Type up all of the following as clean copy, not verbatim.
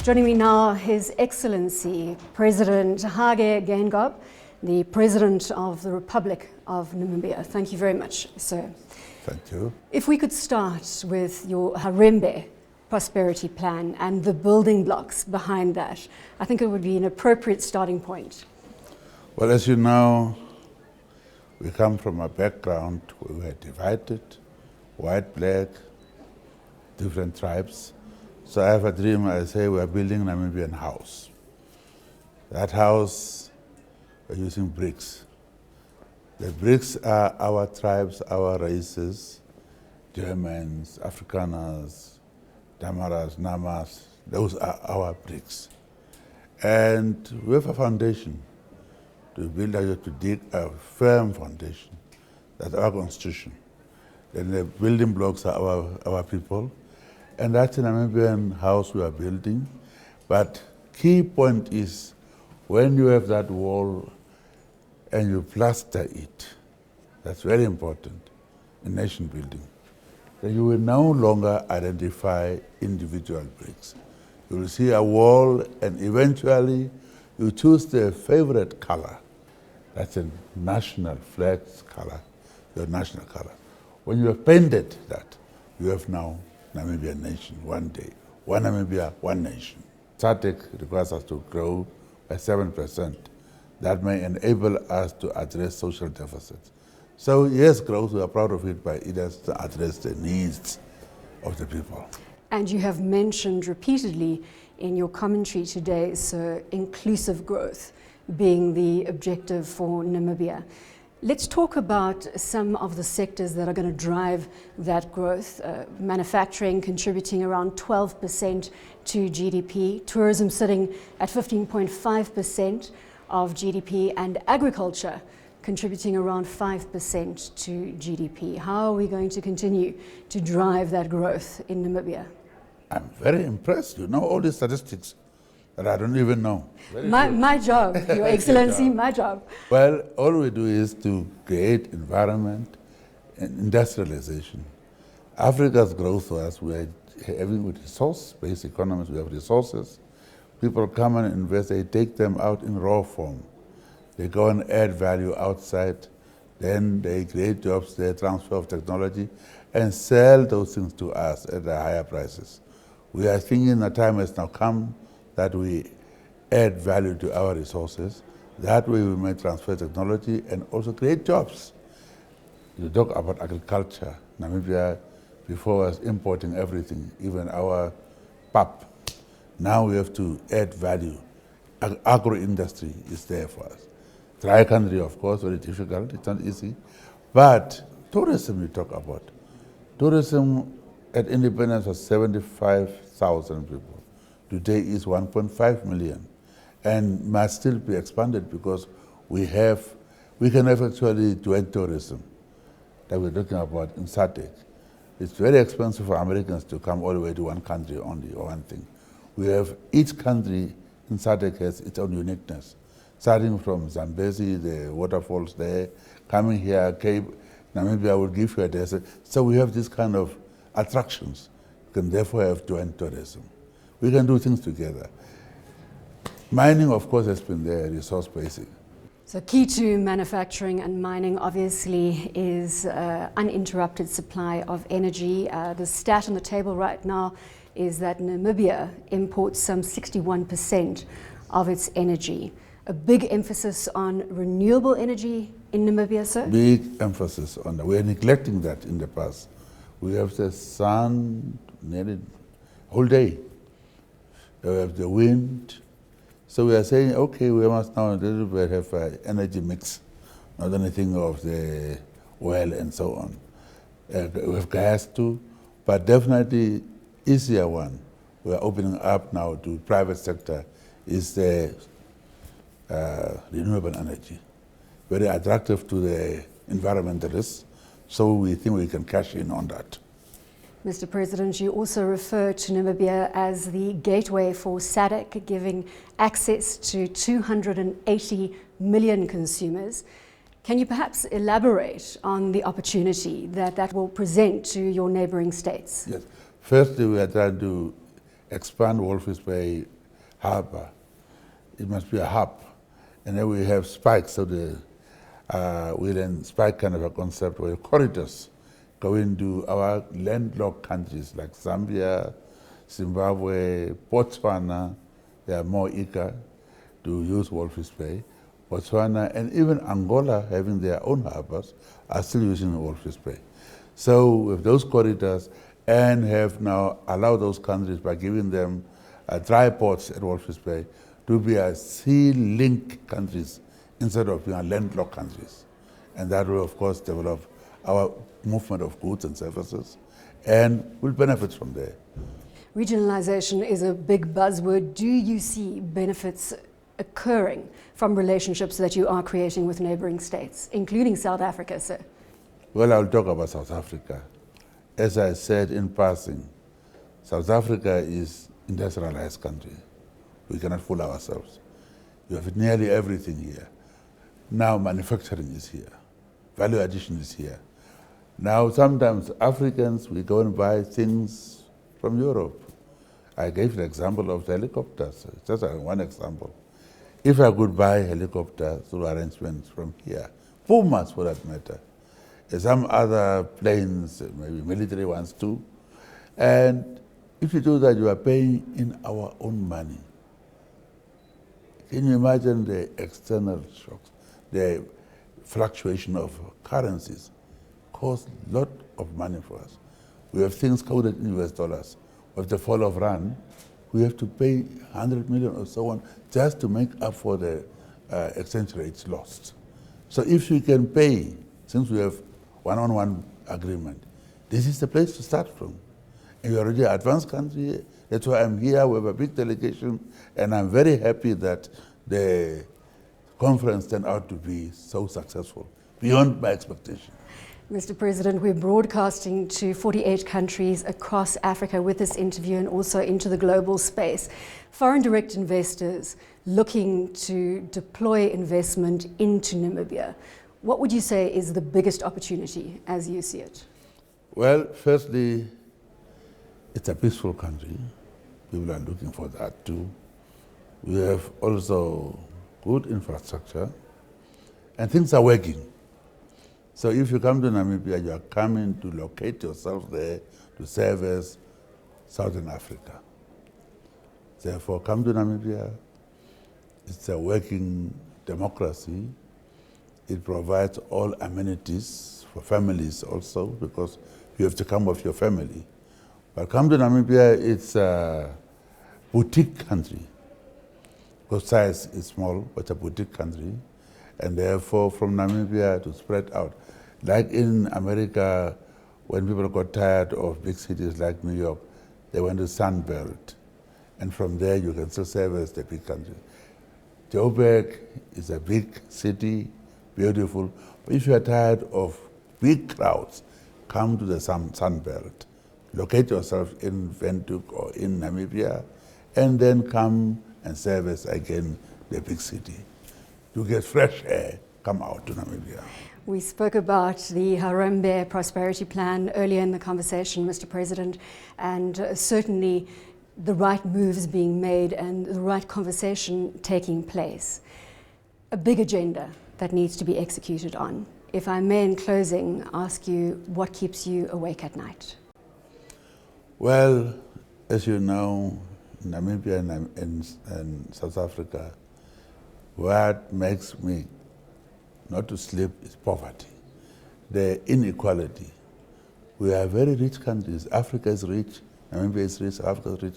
Joining me now, His Excellency President Hage Geingob, the President of the Republic of Namibia. Thank you very much, sir. Thank you. If we could start with your Harembe prosperity plan and the building blocks behind that, I think it would be an appropriate starting point. Well, as you know, we come from a background where we were divided, white, black, different tribes. So I have a dream. I say we are building a Namibian house. That house, we're using bricks. The bricks are our tribes, our races, Germans, Afrikaners, Damaras, Namas. Those are our bricks. And we have a foundation to build, to dig a firm foundation. That's our constitution. Then the building blocks are our people. And that's a Namibian house we are building. But key point is when you have that wall and you plaster it, that's very important in nation building. Then you will no longer identify individual bricks. You will see a wall and eventually you choose the favorite color. That's a national flag's color, your national color. When you have painted that, you have now Namibian nation, one day. One Namibia, one nation. SADC requires us to grow by 7%. That may enable us to address social deficits. So yes, growth, we are proud of it, but it has to address the needs of the people. And you have mentioned repeatedly in your commentary today, sir, inclusive growth being the objective for Namibia. Let's talk about some of the sectors that are going to drive that growth. Manufacturing contributing around 12% to GDP, tourism sitting at 15.5% of GDP, and agriculture contributing around 5% to GDP. How are we going to continue to drive that growth in Namibia? I'm very impressed. You know all these statistics that I don't even know. My job, Your Excellency, my job. Well, all we do is to create environment and industrialization. Africa's growth was we are having resource-based economies, we have resources. People come and invest, they take them out in raw form. They go and add value outside, then they create jobs, they transfer of technology, and sell those things to us at higher prices. We are thinking the time has now come that we add value to our resources. That way we may transfer technology and also create jobs. You talk about agriculture. Namibia before was importing everything, even our pap. Now we have to add value. Agro-industry is there for us. Dry country, of course, very difficult, it's not easy. But tourism we talk about. Tourism at independence was 75,000 people. Today is 1.5 million and must still be expanded because we can have actually joint tourism that we're talking about in SADC. It's very expensive for Americans to come all the way to one country only or one thing. We have each country in SADC has its own uniqueness. Starting from Zambezi, the waterfalls there, coming here, Cape, Namibia will give you a desert. So we have this kind of attractions. You can therefore have joint tourism. We can do things together. Mining, of course, has been there, resource basic. So key to manufacturing and mining obviously is uninterrupted supply of energy. The stat on the table right now is that Namibia imports some 61% of its energy. A big emphasis on renewable energy in Namibia, sir? Big emphasis on that. We are neglecting that in the past. We have the sun nearly whole day. We have the wind. So we are saying, okay, we must now a little bit have an energy mix, not anything of the oil and so on. We have gas too, but definitely easier one. We are opening up now to private sector is the renewable energy. Very attractive to the environmentalists, so we think we can cash in on that. Mr. President, you also refer to Namibia as the gateway for SADC, giving access to 280 million consumers. Can you perhaps elaborate on the opportunity that will present to your neighboring states? Yes. Firstly, we are trying to expand Walvis Bay harbor. It must be a hub. And then we have spikes, so we then spike kind of a concept where corridors go into our landlocked countries like Zambia, Zimbabwe, Botswana. They are more eager to use Walvis Bay. Botswana and even Angola, having their own harbors, are still using Walvis Bay. So with those corridors, and have now allowed those countries by giving them dry ports at Walvis Bay to be a sea link countries instead of being landlocked countries. And that will, of course, develop our movement of goods and services, and will benefit from there. Regionalization is a big buzzword. Do you see benefits occurring from relationships that you are creating with neighboring states, including South Africa, sir? Well, I'll talk about South Africa. As I said in passing, South Africa is an industrialized country. We cannot fool ourselves. You have nearly everything here. Now manufacturing is here. Value addition is here. Now sometimes Africans, we go and buy things from Europe. I gave the example of the helicopters, just one example. If I could buy a helicopter through arrangements from here, Pumas for that matter, some other planes, maybe military ones too, and if you do that, you are paying in our own money. Can you imagine the external shocks, the fluctuation of currencies cost a lot of money for us. We have things coded in US dollars. With the fall of Rand, we have to pay 100 million or so on just to make up for the exchange rates lost. So if we can pay, since we have one-on-one agreement, this is the place to start from. And you're already an advanced country. That's why I'm here. We have a big delegation, and I'm very happy that the conference turned out to be so successful, beyond my expectation. Mr. President, we're broadcasting to 48 countries across Africa with this interview and also into the global space. Foreign direct investors looking to deploy investment into Namibia. What would you say is the biggest opportunity as you see it? Well, firstly, it's a peaceful country. People are looking for that too. We have also good infrastructure, and things are working. So if you come to Namibia, you are coming to locate yourself there to service Southern Africa. Therefore, come to Namibia. It's a working democracy. It provides all amenities for families also, because you have to come with your family. But come to Namibia, it's a boutique country. Because size is small, but it's a boutique country. And therefore, from Namibia to spread out. Like in America, when people got tired of big cities like New York, they went to Sun Belt. And from there, you can still service the big country. Joburg is a big city, beautiful. But if you are tired of big crowds, come to the Sun Belt. Locate yourself in Windhoek or in Namibia, and then come and service again the big city. To get fresh air, come out to Namibia. We spoke about the Harambee Prosperity Plan earlier in the conversation, Mr. President, and certainly the right moves being made and the right conversation taking place. A big agenda that needs to be executed on. If I may, in closing, ask you what keeps you awake at night? Well, as you know, Namibia and South Africa, what makes me not to sleep is poverty, the inequality. We are very rich countries. Africa is rich, Namibia is rich, Africa is rich,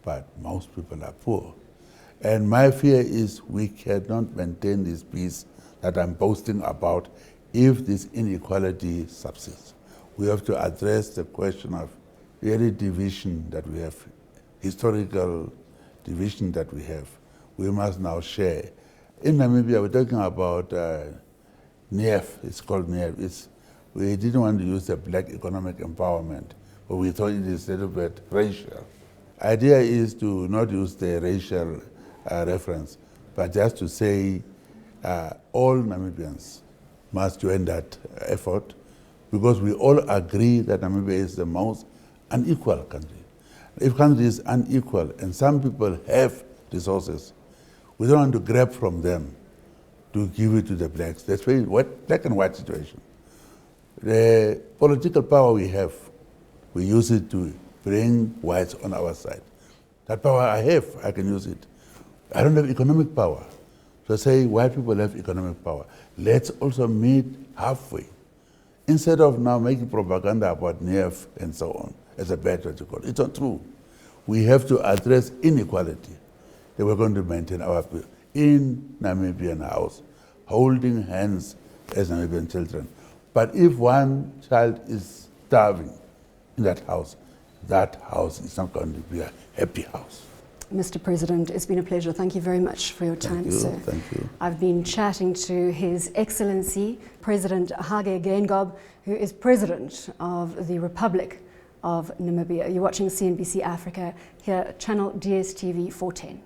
but most people are poor. And my fear is we cannot maintain this peace that I'm boasting about if this inequality subsists. We have to address the question of really division that we have, historical division that we have. We must now share. In Namibia, we're talking about NEF, it's called NEF. We didn't want to use the black economic empowerment, but we thought it is a little bit racial. Idea is to not use the racial reference, but just to say all Namibians must join that effort, because we all agree that Namibia is the most unequal country. If country is unequal and some people have resources. We don't want to grab from them to give it to the blacks. That's very black and white situation. The political power we have, we use it to bring whites on our side. That power I have, I can use it. I don't have economic power. So I say white people have economic power. Let's also meet halfway. Instead of now making propaganda about NEF and so on, as a bad word to call it. It's not true. We have to address inequality. That we're going to maintain our people in Namibian house, holding hands as Namibian children. But if one child is starving in that house is not going to be a happy house. Mr. President, it's been a pleasure. Thank you very much for your time, sir. Thank you. I've been chatting to His Excellency, President Hage Geingob, who is President of the Republic of Namibia. You're watching CNBC Africa here, channel DSTV 410.